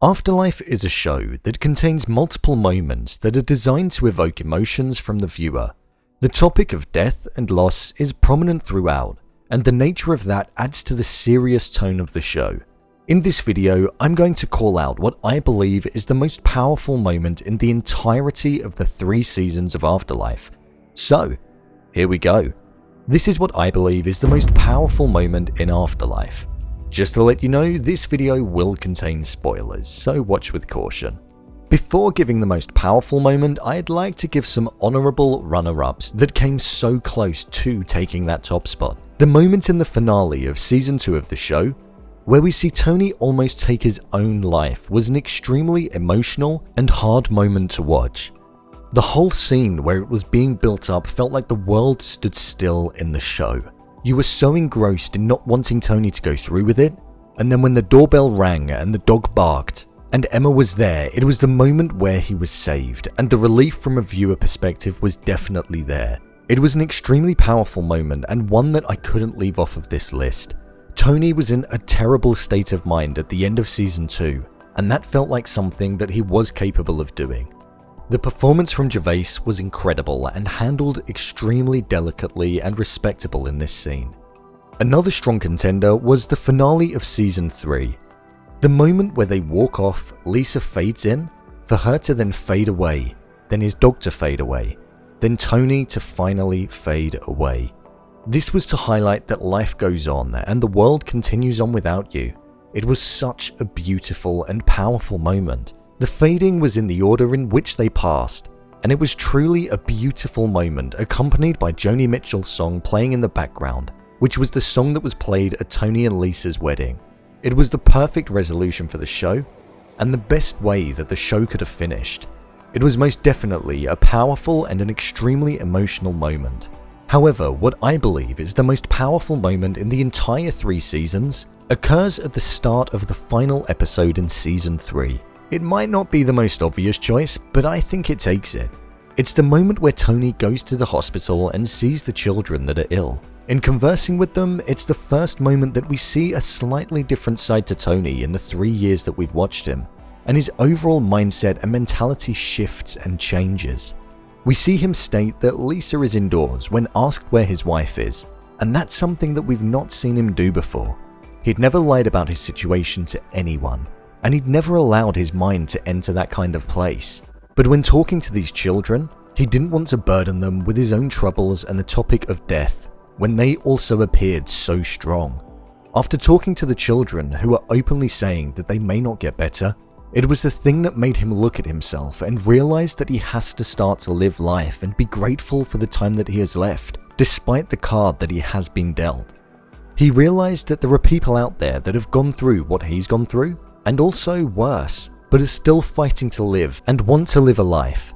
Afterlife is a show that contains multiple moments that are designed to evoke emotions from the viewer. The topic of death and loss is prominent throughout, and the nature of that adds to the serious tone of the show. In this video, I'm going to call out what I believe is the most powerful moment in the entirety of the 3 seasons of Afterlife. So, here we go. This is what I believe is the most powerful moment in Afterlife. Just to let you know, this video will contain spoilers, so watch with caution. Before giving the most powerful moment, I'd like to give some honourable runner-ups that came so close to taking that top spot. The moment in the finale of Season 2 of the show, where we see Tony almost take his own life, was an extremely emotional and hard moment to watch. The whole scene where it was being built up felt like the world stood still in the show. You were so engrossed in not wanting Tony to go through with it, and then when the doorbell rang and the dog barked, and Emma was there, it was the moment where he was saved, and the relief from a viewer perspective was definitely there. It was an extremely powerful moment, and one that I couldn't leave off of this list. Tony was in a terrible state of mind at the end of Season 2, and that felt like something that he was capable of doing. The performance from Gervais was incredible and handled extremely delicately and respectable in this scene. Another strong contender was the finale of Season 3. The moment where they walk off, Lisa fades in, for her to then fade away, then his dog to fade away, then Tony to finally fade away. This was to highlight that life goes on and the world continues on without you. It was such a beautiful and powerful moment. The fading was in the order in which they passed, and it was truly a beautiful moment accompanied by Joni Mitchell's song playing in the background, which was the song that was played at Tony and Lisa's wedding. It was the perfect resolution for the show, and the best way that the show could have finished. It was most definitely a powerful and an extremely emotional moment. However, what I believe is the most powerful moment in the entire 3 seasons occurs at the start of the final episode in Season 3. It might not be the most obvious choice, but I think it takes it. It's the moment where Tony goes to the hospital and sees the children that are ill. In conversing with them, it's the first moment that we see a slightly different side to Tony in the 3 years that we've watched him, and his overall mindset and mentality shifts and changes. We see him state that Lisa is indoors when asked where his wife is, and that's something that we've not seen him do before. He'd never lied about his situation to anyone, and he'd never allowed his mind to enter that kind of place. But when talking to these children, he didn't want to burden them with his own troubles and the topic of death, when they also appeared so strong. After talking to the children who are openly saying that they may not get better, it was the thing that made him look at himself and realize that he has to start to live life and be grateful for the time that he has left, despite the card that he has been dealt. He realized that there are people out there that have gone through what he's gone through, and also worse, but are still fighting to live and want to live a life.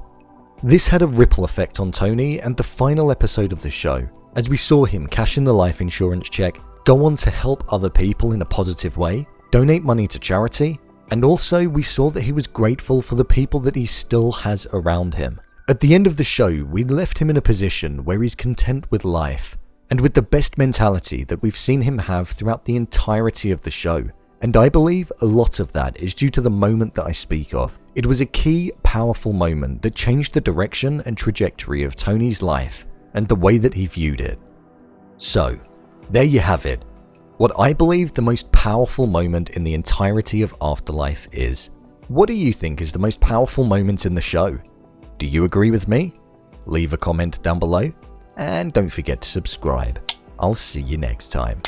This had a ripple effect on Tony and the final episode of the show, as we saw him cash in the life insurance check, go on to help other people in a positive way, donate money to charity, and also we saw that he was grateful for the people that he still has around him. At the end of the show, we left him in a position where he's content with life, and with the best mentality that we've seen him have throughout the entirety of the show. And I believe a lot of that is due to the moment that I speak of. It was a key, powerful moment that changed the direction and trajectory of Tony's life and the way that he viewed it. So, there you have it. What I believe the most powerful moment in the entirety of Afterlife is. What do you think is the most powerful moment in the show? Do you agree with me? Leave a comment down below, and don't forget to subscribe. I'll see you next time.